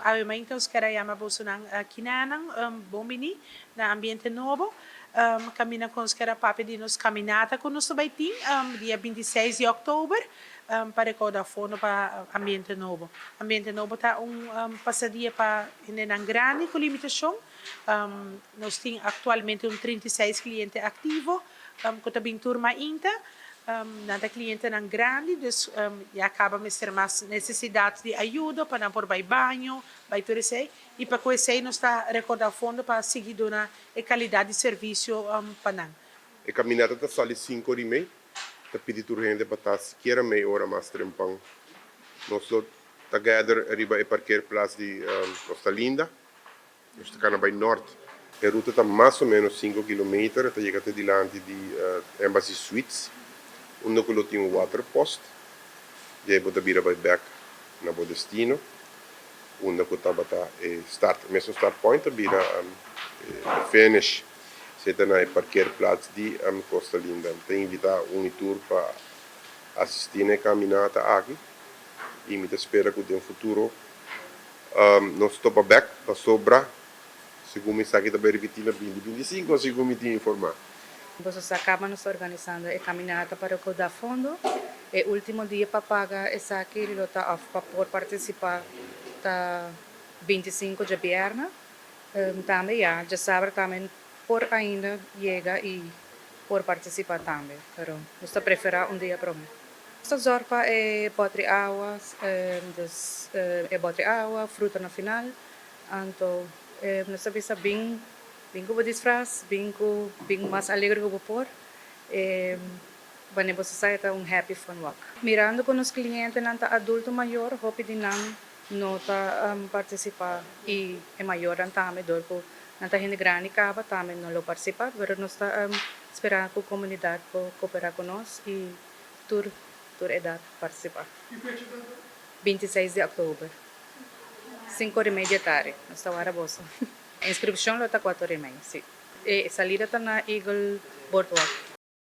Ovviamente os chiamamos una chinana, bombini, na ambiente novo. Cammina com os papi di nos caminata com nos baitim, dia 26 de outubro, para recordar fundo para ambiente novo. Ambiente novo tá passadia para in grande com limitação. Nós temos atualmente 36 clientes ativos, com também turma inta. Nada cliente não grande, dus já acaba de ter mais necessidade de ajuda para não por banho, vai tudo isso. E para com isso nós está recordando fundo para seguir dando a qualidade de serviço para nós. A caminhada está só ali 5 horas e meia, está pedindo urgente para estar sequer meia hora mais trempão. Nós está gather arriba e parquear place de Costa Linda, nós está na norte. A ruta está mais ou menos 5 km, está chegando diante de Embassy Suites. Onde quello tem um water post, e aí você vira back na seu destino, onde você está start, mesmo start point, vira finish, você está na parkeerplaats de Costa Linda. Tem invitar um tour para assistir na caminhada aqui, e me espera que no futuro nós topa back para sobra, segundo me sabe que está verificando 2025, segundo me tinha informado. Vocês acabam nos organizando a caminhada para recordar fundo. O último dia para pagar é aqui, ele está para poder participar tá 25 de viernes. Também já sabe também por ainda chega e por participar também. Pero nós preferimos dia para mim. Esta zorpa é botre água, fruta no final. Então, nós sabemos bem com o disfraz, bem mais alegre que o por. Quando você sai, é happy fun walk. Mirando com os clientes, não adulto maior, hope de não participar e é maior também, porque não gente grande acaba também não participar, mas nós está esperando que a comunidade cooperar conosco e toda idade participar. 26 de outubro, 5h30 da tarde, nós estamos a bolsa. A inscrição está 4h30, sim. E a salida está na Eagle Boardwalk.